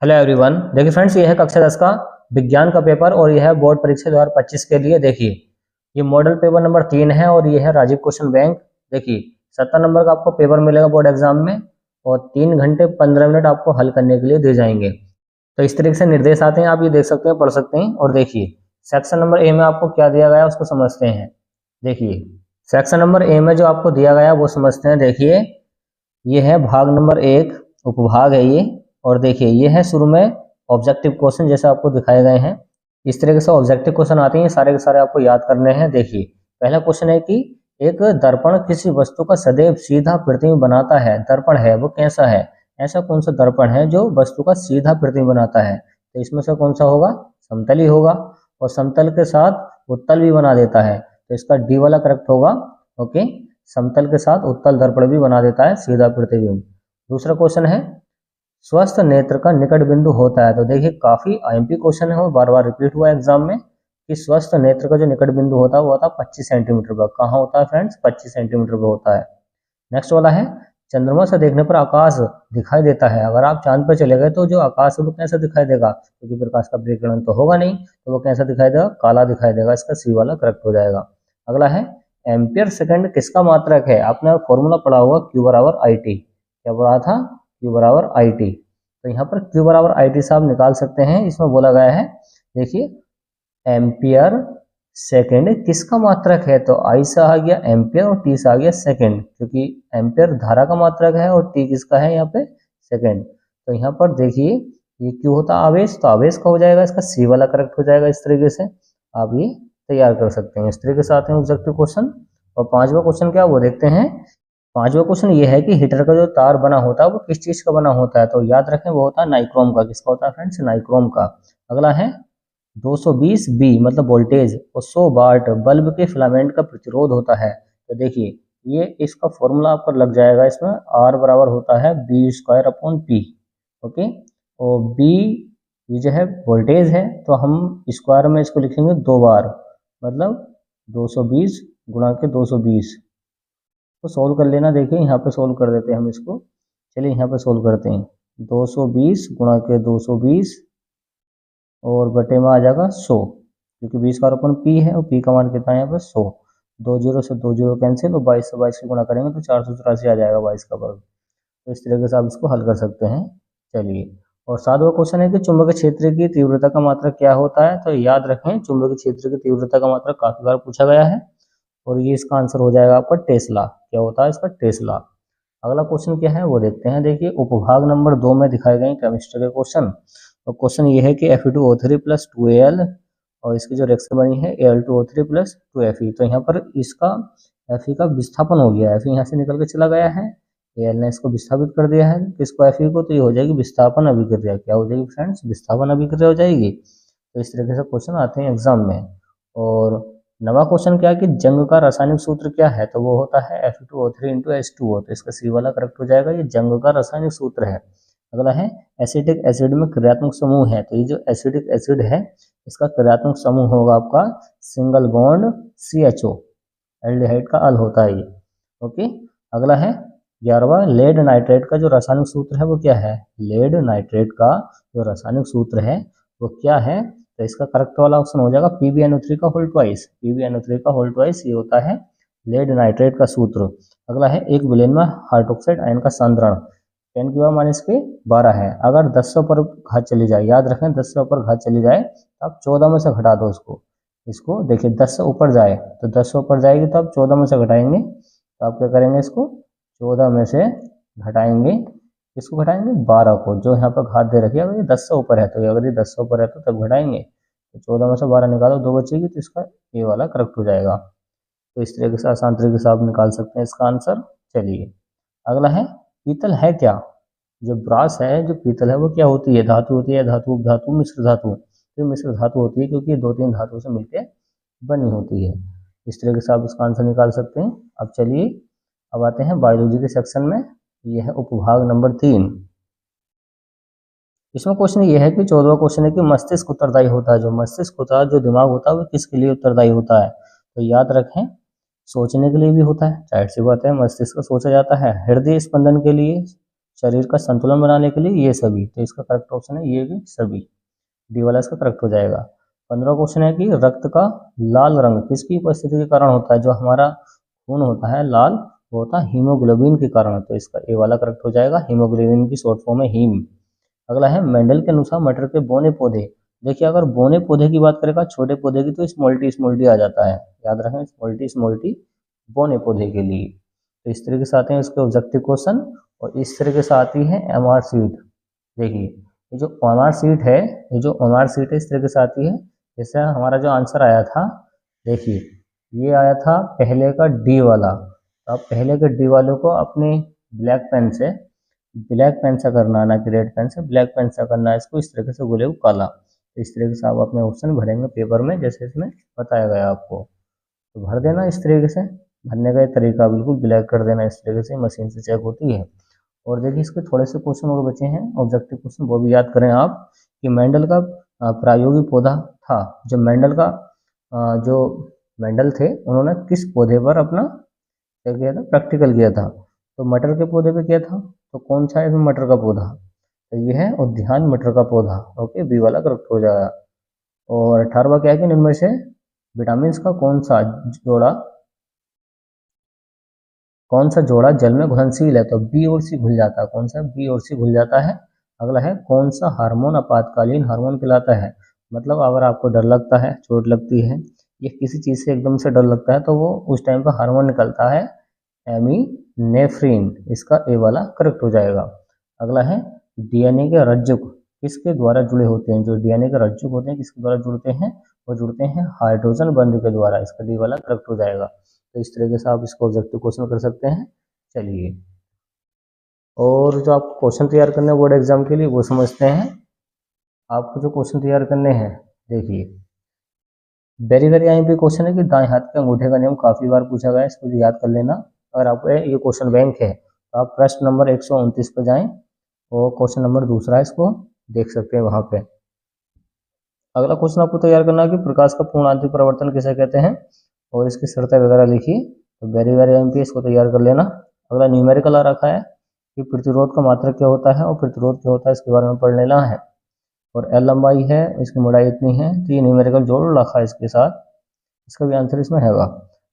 Hello everyone. देखिए friends, ये है कक्षा 10 का विज्ञान का पेपर और यह है बोर्ड परीक्षा 2025 के लिए। देखिए ये मॉडल पेपर नंबर 3 है और ये है राजीव क्वेश्चन बैंक। देखिए 70 नंबर का आपको पेपर मिलेगा बोर्ड एग्जाम में और 3 घंटे 15 मिनट आपको हल करने के लिए दिए जाएंगे। तो इस तरीके से निर्देश आते हैं, आप ये देख सकते हैं, पढ़ सकते हैं। और देखिए सेक्शन नंबर ए में आपको क्या दिया गया है उसको समझते हैं। देखिए सेक्शन नंबर ए में जो आपको दिया गया है वो समझते हैं। देखिए ये है भाग नंबर 1, उपभाग है ये। और देखिए ये है शुरू में ऑब्जेक्टिव क्वेश्चन जैसे आपको दिखाए गए हैं। इस तरीके से ऑब्जेक्टिव क्वेश्चन आते हैं, सारे के सारे आपको याद करने हैं। देखिए पहला क्वेश्चन है कि एक दर्पण किसी वस्तु का सदैव सीधा प्रतिबिंब बनाता है। दर्पण है वो कैसा है? ऐसा कौन सा दर्पण है जो वस्तु का सीधा प्रतिबिंब बनाता है? तो इसमें से कौन सा होगा? समतल ही होगा। और समतल के साथ उत्तल भी बना देता है, तो इसका डी वाला करेक्ट होगा। ओके, समतल के साथ उत्तल दर्पण भी बना देता है सीधा प्रतिबिंब। दूसरा क्वेश्चन है स्वस्थ नेत्र का निकट बिंदु होता है। तो देखिए काफी आईएमपी क्वेश्चन है और बार बार रिपीट हुआ है एग्जाम में कि स्वस्थ नेत्र का जो निकट बिंदु होता है वो होता है 25 सेंटीमीटर पर। कहाँ होता है फ्रेंड्स? 25 सेंटीमीटर पर होता है। नेक्स्ट वाला है चंद्रमा से देखने पर आकाश दिखाई देता है। अगर आप चांद पर चले गए तो जो आकाश है वो कैसा दिखाई देगा? क्योंकि प्रकाश का विकिरण तो होगा नहीं, तो वो कैसा दिखाई देगा? काला दिखाई देगा। इसका सी वाला करेक्ट हो जाएगा। अगला है एम्पियर सेकंड किसका मात्रक है? आपने फॉर्मूला पढ़ा होगा Q बराबर IT। क्या पढ़ा था? Q बराबर IT। तो यहाँ पर Q बराबर IT से आप निकाल सकते हैं। इसमें बोला गया है, देखिए एम्पियर सेकंड किसका मात्रक है? तो I से आ गया एम्पियर और T से आ गया सेकंड, क्योंकि एम्पियर धारा का मात्रक है और T किसका है यहाँ पे? सेकंड। तो यहाँ पर देखिए ये Q होता आवेश, तो आवेश का हो जाएगा, इसका C वाला करेक्ट हो जाएगा। इस तरीके से आप ये तैयार कर सकते हैं। इस तरीके से आते हैं ऑब्जेक्टिव क्वेश्चन। और पांचवा क्वेश्चन क्या वो देखते हैं। पांचवा क्वेश्चन ये है कि हीटर का जो तार बना होता है वो किस चीज का बना होता है? तो याद रखें वो होता है नाइक्रोम का। किसका होता है फ्रेंड्स? नाइक्रोम का। अगला है 220 बी मतलब वोल्टेज और 100 वाट बल्ब के फिलामेंट का प्रतिरोध होता है। तो देखिए ये इसका फॉर्मूला आपको लग जाएगा। इसमें आर बराबर होता है B square upon P. Okay, और बी ये जो है वोल्टेज है, तो हम स्क्वायर में इसको लिखेंगे 2 बार, मतलब 220 गुणा के 220। तो सोल्व कर लेना। देखिए यहाँ पे सोल्व कर देते हैं हम इसको। चलिए यहाँ पे सोल्व करते हैं। 220 गुणा के 220 और बटे में आ जाएगा 100, क्योंकि 20 का अपन पी है और पी का मान कितना है यहाँ पे? 100। 2 जीरो से 2 जीरो कैंसिल और 22 से 22 की गुणा करेंगे तो 484 आ जाएगा 22 का वर्ग। तो इस तरीके से आप इसको हल कर सकते हैं। चलिए, और सातवां क्वेश्चन है कि चुंबकीय क्षेत्र की तीव्रता का मात्रक क्या होता है? तो याद रखें चुंबकीय क्षेत्र की तीव्रता का मात्रक काफी बार पूछा गया है और ये इसका आंसर हो जाएगा आपका टेस्ला। क्या होता है इसका? टेस्ला। अगला क्वेश्चन क्या है वो देखते हैं। देखिए उपभाग नंबर 2 में दिखाए गए केमिस्ट्री के क्वेश्चन। और क्वेश्चन ये है कि Fe2O3 प्लस 2Al और इसकी जो रिएक्शन बनी है Al2O3 प्लस 2Fe। तो यहाँ पर इसका Fe का विस्थापन हो गया है। Fe यहाँ से निकल के चला गया है, Al ने इसको विस्थापित कर दिया है किसको? Fe को। तो ये हो जाएगी विस्थापन अभिक्रिया। क्या हो जाएगी फ्रेंड्स? विस्थापन अभिक्रिया हो जाएगी। तो इस तरीके से क्वेश्चन आते हैं एग्जाम में। और नवा क्वेश्चन क्या है कि जंग का रासायनिक सूत्र क्या है? तो वो होता है Fe2O3 इंटू H2O। तो इसका सी वाला करेक्ट हो जाएगा। ये जंग का रासायनिक सूत्र है। अगला है एसिटिक एसिड में क्रियात्मक समूह है। तो ये जो एसिडिक एसिड है इसका क्रियात्मक समूह होगा आपका सिंगल बॉन्ड CHO। एल्डिहाइड का अल होता है ये। ओके, अगला है 11वां लेड नाइट्रेट का जो रासायनिक सूत्र है वो क्या है? लेड नाइट्रेट का जो रासायनिक सूत्र है वो क्या है? तो इसका करेक्ट वाला ऑप्शन हो जाएगा PbNO3 का होल ट्वाइस। PbNO3 का होल ट्वाइस ये होता है लेड नाइट्रेट का सूत्र। अगला है एक विलेन में हाइड्रोक्साइड आयन का सांद्रण 10 की पावर -12 है। अगर 10 से ऊपर घात चली जाए, याद रखें 10 से ऊपर घात चली जाए तो आप 14 में से घटा दो इसको देखिए 10 से ऊपर जाए तो 10 से ऊपर जाएगी तो आप 14 में से घटाएंगे। तो आप क्या करेंगे? इसको 14 में से घटाएंगे, इसको घटाएंगे 12 को, जो यहाँ पर घात दे रखी है। अगर ये 10 से ऊपर है तो अगर ये 10 से ऊपर है तो तब घटाएंगे। तो 14 में से 12 निकालो, 2 बचेगी, तो इसका ये वाला करेक्ट हो जाएगा। तो इस तरीके से आसान तरीके से आप निकाल सकते हैं इसका आंसर। चलिए, अगला है पीतल है क्या? जो ब्रास है, जो पीतल है वो क्या होती है? धातु होती है, धातु उपधातु मिश्र धातु? तो मिश्र धातु होती है क्योंकि 2-3 धातु से मिलकर बनी होती है। इस तरीके से आप इसका आंसर निकाल सकते हैं। अब चलिए अब आते हैं बायोलॉजी के सेक्शन में। यह है उपभाग नंबर 3। इसमें क्वेश्चन ये है कि 14वां क्वेश्चन है कि मस्तिष्क उत्तरदायी होता है। जो मस्तिष्क होता है, जो दिमाग होता है, वो किसके लिए उत्तरदायी होता है? तो याद रखें सोचने के लिए भी होता है, जाहिर सी बात है मस्तिष्क सोचा जाता है। हृदय स्पंदन के लिए, शरीर का संतुलन बनाने के लिए ये सभी, तो इसका करेक्ट ऑप्शन है ये भी सभी, डी वाला इसका करेक्ट हो जाएगा। 15 क्वेश्चन है कि रक्त का लाल रंग किसकी उपस्थिति के कारण होता है, जो हमारा खून होता है लाल वो होता है हीमोग्लोबिन के कारण, तो इसका ए वाला करेक्ट हो जाएगा, हीमोग्लोबिन की शॉर्ट फॉर्म है हीम। अगला है मेंडल के अनुसार मटर के बोने पौधे, देखिए अगर बोने पौधे की बात करेगा छोटे पौधे की तो स्मॉल टी आ जाता है, याद रखें स्मॉल टी बोने पौधे के लिए। तो इस तरीके से आते हैं इसके ऑब्जेक्टिव क्वेश्चन, और इस तरीके से आती है एमआर सीट। देखिए ये जो एमआर सीट है, इस तरीके से आती है, जैसे हमारा जो आंसर आया था, देखिए ये आया था पहले का डी वाला, तो आप पहले के डी वाले को अपने ब्लैक पेन से करना, ना कि रेड पेन से, ब्लैक पेन से करना है इसको, इस तरीके से गुलेब काला। तो इस तरीके से आप अपने ऑप्शन भरेंगे पेपर में जैसे इसमें बताया गया आपको, तो भर देना इस तरीके से। भरने का तरीका बिल्कुल ब्लैक कर देना इस तरीके से, मशीन से चेक होती है। और देखिए इसके थोड़े से क्वेश्चन और बचे हैं ऑब्जेक्टिव क्वेश्चन, वो भी याद करें आप कि मेंडल का प्रायोगिक पौधा था, जो मेंडल थे उन्होंने किस पौधे पर अपना क्या किया था, प्रैक्टिकल किया था, तो मटर के पौधे पे किया था, तो कौन सा है इसमें मटर का पौधा, तो ये है उद्यान मटर का पौधा, ओके बी वाला करेक्ट हो जाएगा। और 18वां क्या है कि इनमें से विटामिन का कौन सा जोड़ा जल में घुलनशील है, तो बी और सी घुल जाता है, कौन सा बी और सी घुल जाता है। अगला है कौन सा हार्मोन आपातकालीन हार्मोन कहलाता है, मतलब अगर आपको डर लगता है, चोट लगती है या किसी चीज़ से एकदम से डर लगता है तो वो उस टाइम पर हार्मोन निकलता है एमीनेफ्रिन, इसका ए वाला करेक्ट हो जाएगा। अगला है डीएनए के रज्जुक किसके द्वारा जुड़े होते हैं, जो डीएनए के रज्जुक होते हैं किसके द्वारा जुड़ते हैं, वो जुड़ते हैं हाइड्रोजन बंध के द्वारा, इसका डी वाला करेक्ट हो जाएगा। तो इस तरीके से आप इसको ऑब्जेक्टिव क्वेश्चन कर सकते हैं। चलिए और जो आपको क्वेश्चन तैयार करने हैं बोर्ड एग्जाम के लिए वो समझते हैं। आपको जो क्वेश्चन तैयार करने हैं, देखिए वेरी वेरी आईएमपी क्वेश्चन है कि दाएं हाथ के अंगूठे का नियम काफी बार पूछा गया है, इसको याद कर लेना। अगर आपको ये क्वेश्चन बैंक है तो आप प्रश्न नंबर 129 पर जाएं और क्वेश्चन नंबर दूसरा है इसको देख सकते हैं वहां पे। अगला क्वेश्चन आपको तैयार करना है कि प्रकाश का पूर्ण आंतरिक परिवर्तन किसे कहते हैं, और इसकी शर्तें वगैरह लिखिए, तो वेरी वेरी एमपी इसको तैयार कर लेना। अगला न्यूमेरिकल आ रखा है कि प्रतिरोध का मात्रक क्या होता है और प्रतिरोध क्या होता है इसके बारे में पढ़ लेना है। और एल लंबाई है, इसकी मोटाई इतनी है, तो ये न्यूमेरिकल जोड़ रखा है इसके साथ, इसका भी आंसर इसमें हैगा।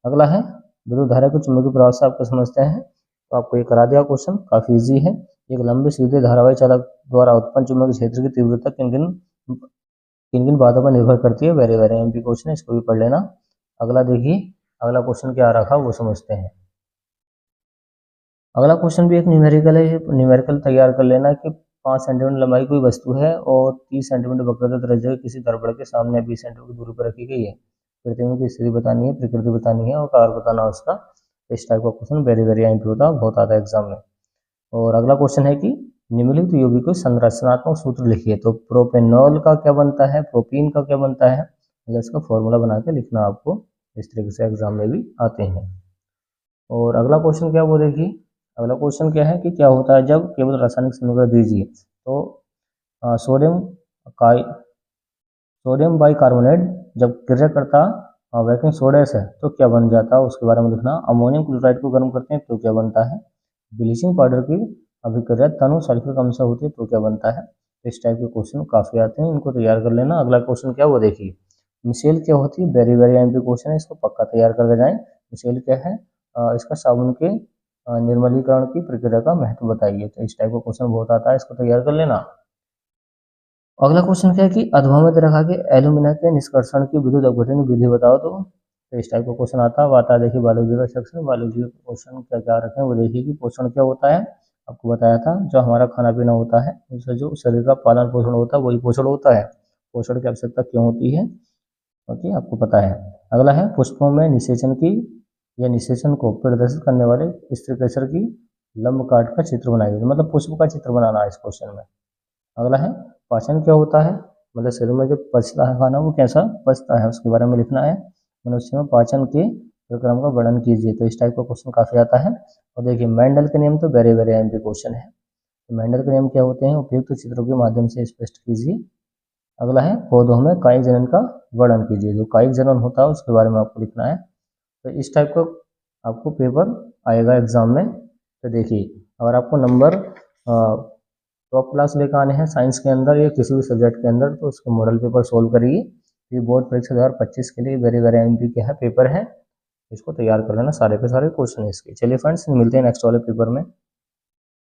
अगला है विद्युत धारा को चुंबकीय प्रवाह से आपको समझते हैं, तो आपको ये करा दिया क्वेश्चन, काफी इजी है। एक लंबे सीधे धारावाही चालक द्वारा उत्पन्न चुंबकीय क्षेत्र की तीव्रता किन किन बातों पर निर्भर करती है, वेरी वेरी एमपी क्वेश्चन है, इसको भी पढ़ लेना। अगला देखिए अगला क्वेश्चन क्या आ रखा वो समझते हैं। अगला क्वेश्चन भी एक न्यूमेरिकल है, न्यूमेरिकल तैयार कर लेना कि 5 सेंटीमीटर लंबाई कोई वस्तु है और 30 सेंटीमीटर वक्रता त्रिज्या किसी दर्पण के सामने 20 सेंटीमीटर की दूरी पर रखी गई है। प्रतिबिंब की स्थिति बतानी है, प्रकृति बतानी है और कार बताना उसका। इस टाइप का क्वेश्चन वेरी वेरी एमपी होता है, बहुत आता है एग्जाम में। और अगला क्वेश्चन है कि निम्नलिखित यौगिक को संरचनात्मक सूत्र लिखिए, तो प्रोपेनॉल का क्या बनता है, प्रोपीन का क्या बनता है, मतलब इसका फॉर्मूला बना के लिखना आपको, इस तरीके से एग्जाम में भी आते हैं। और अगला क्वेश्चन क्या वो देखिए, अगला क्वेश्चन क्या है कि क्या होता है जब केवल रासायनिक समीकरण दीजिए, तो सोडियम बाइकार्बोनेट जब क्रिया करता बेकिंग सोडा से तो क्या बन जाता है उसके बारे में लिखना। अमोनियम क्लोराइड को गर्म करते हैं तो क्या बनता है, ब्लीचिंग पाउडर की अभिक्रिया तनु सल्फ्यूरिक अम्ल से होती है तो क्या बनता है। इस टाइप के क्वेश्चन काफी आते हैं, इनको तैयार कर लेना। अगला क्वेश्चन क्या वो देखिए, मिसेल क्या होती है, वेरी वेरी एमपी क्वेश्चन है, इसको पक्का तैयार करके जाएं। मिसेल क्या है, इसका साबुन के निर्मलीकरण की प्रक्रिया का महत्व बताइए, तो इस टाइप का क्वेश्चन बहुत आता है, इसको तैयार कर लेना। अगला क्वेश्चन क्या है कि अधोमित रखा के एल्यूमिना के निष्कर्षण की विद्युत अपघटन विधि बताओ, तो इस टाइप का क्वेश्चन आता है देखिए बायोलॉजी का सेक्शन, बायोलॉजी का क्वेश्चन क्या क्या रखे हैं वो देखिए कि पोषण क्या होता है, आपको बताया था जो हमारा खाना पीना होता है उससे जो शरीर का पालन पोषण होता है वही पोषण होता है। पोषण की आवश्यकता क्यों होती है, ओके आपको पता है। अगला है पुष्पों में निषेचन को प्रदर्शित करने वाले स्त्रीकेसर की लंब काट का चित्र बनाइए, मतलब पुष्प का चित्र बनाना है इस क्वेश्चन में। अगला है पाचन क्या होता है, मतलब शरीर में जो पचता है खाना वो कैसा पचता है उसके बारे में लिखना है। मनुष्य में पाचन के प्रक्रम का वर्णन कीजिए, तो इस टाइप का क्वेश्चन काफी आता है। और देखिए मेंडल के नियम तो वेरी वेरी एमपी क्वेश्चन है, तो मेंडल के नियम क्या होते हैं उपयुक्त चित्रों के माध्यम से स्पष्ट कीजिए। अगला है पौधों में कायिक जनन का वर्णन कीजिए, जो कायिक जनन होता है उसके बारे में आपको लिखना है। तो इस टाइप का आपको पेपर आएगा एग्जाम में। तो देखिए अगर आपको नंबर टॉप क्लास लेकर आने हैं साइंस के अंदर या किसी भी सब्जेक्ट के अंदर, तो उसके मॉडल पेपर सोल्व करिए। ये बोर्ड परीक्षा 2025 के लिए वेरी वेरी एमपी के है पेपर है, इसको तैयार कर लेना, सारे के सारे क्वेश्चन इसके। चलिए फ्रेंड्स, मिलते हैं नेक्स्ट वाले पेपर में।